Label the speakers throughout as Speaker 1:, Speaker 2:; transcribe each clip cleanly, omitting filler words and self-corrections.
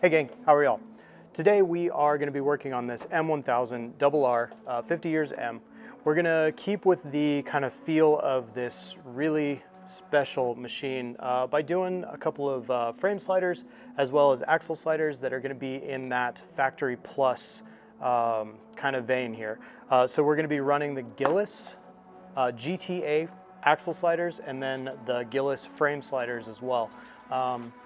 Speaker 1: Hey gang, how are y'all? Today we are going to be working on this M1000RR 50 years M. We're going to keep with the kind of feel of this really special machine by doing a couple of frame sliders as well as axle sliders that are going to be in that factory plus kind of vein here. So we're going to be running the Gilles GTA axle sliders and then the Gilles frame sliders as well.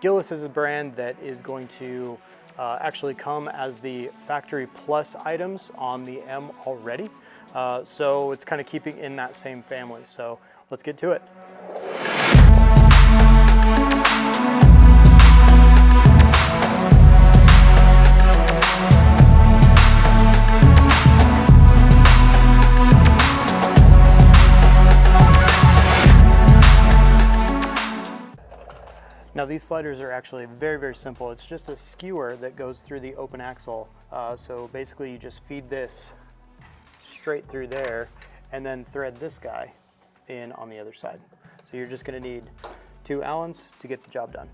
Speaker 1: Gilles is a brand that is going to actually come as the factory plus items on the M already. So it's kind of keeping in that same family. So let's get to it. Now these sliders are actually very, very simple. It's just a skewer that goes through the open axle. So basically you just feed this straight through there and then thread this guy in on the other side. So you're just gonna need 2 Allens to get the job done.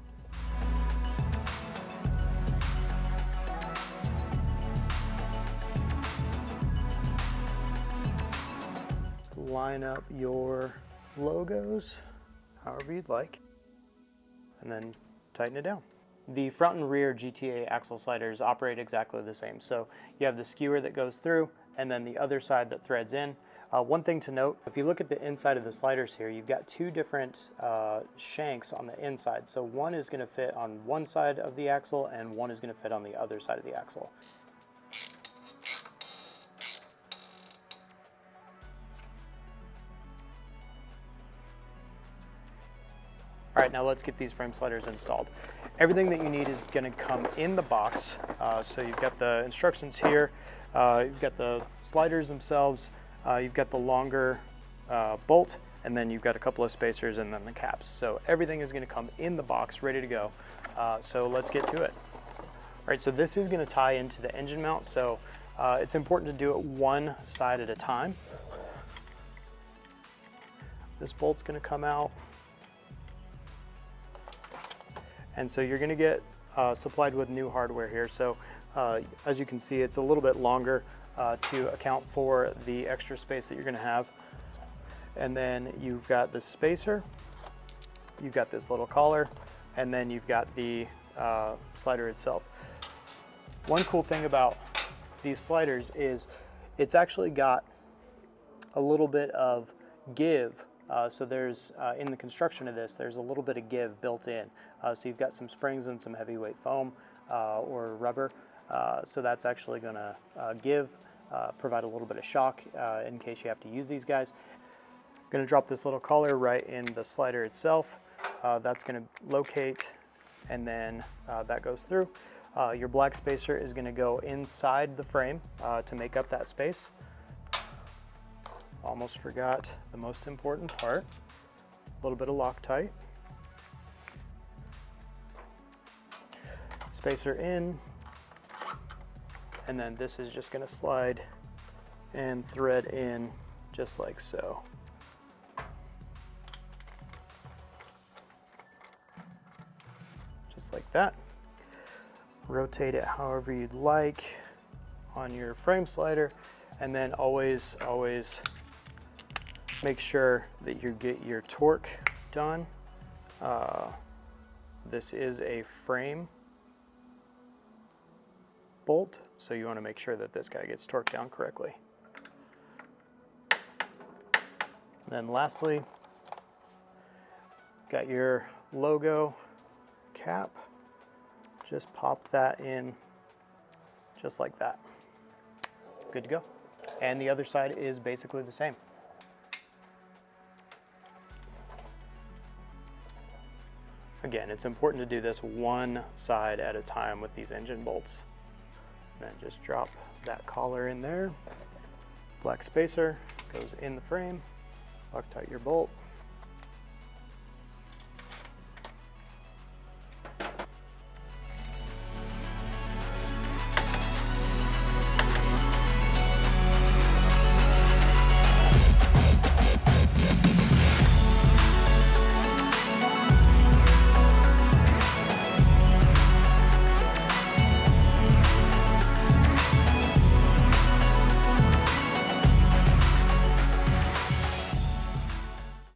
Speaker 1: Line up your logos however you'd like, and then tighten it down. The front and rear GTA axle sliders operate exactly the same. So you have the skewer that goes through and then the other side that threads in. One thing to note, if you look at the inside of the sliders here, you've got 2 different shanks on the inside. So one is going to fit on one side of the axle and one is going to fit on the other side of the axle. All right, now let's get these frame sliders installed. Everything that you need is going to come in the box. So you've got the instructions here, you've got the sliders themselves, you've got the longer bolt, and then you've got a couple of spacers and then the caps. So everything is going to come in the box, ready to go. So let's get to it. All right, so this is going to tie into the engine mount, so it's important to do it one side at a time. This bolt's going to come out. And so you're going to get supplied with new hardware here. So as you can see, it's a little bit longer to account for the extra space that you're going to have. And then you've got the spacer, you've got this little collar, and then you've got the slider itself. One cool thing about these sliders is it's actually got a little bit of give. So there's, in the construction of this, there's a little bit of give built in. So you've got some springs and some heavyweight foam or rubber. So that's actually going to provide a little bit of shock in case you have to use these guys. Going to drop this little collar right in the slider itself. That's going to locate, and then that goes through. Your black spacer is going to go inside the frame to make up that space. Almost forgot the most important part, a little bit of Loctite. Spacer in, and then this is just going to slide and thread in just like so. Just like that. Rotate it however you'd like on your frame slider, and then always make sure that you get your torque done. This is a frame bolt, so you want to make sure that this guy gets torqued down correctly. And then lastly, got your logo cap. Just pop that in just like that. Good to go. And the other side is basically the same. Again, it's important to do this one side at a time with these engine bolts. Then just drop that collar in there. Black spacer goes in the frame. Loctite your bolt.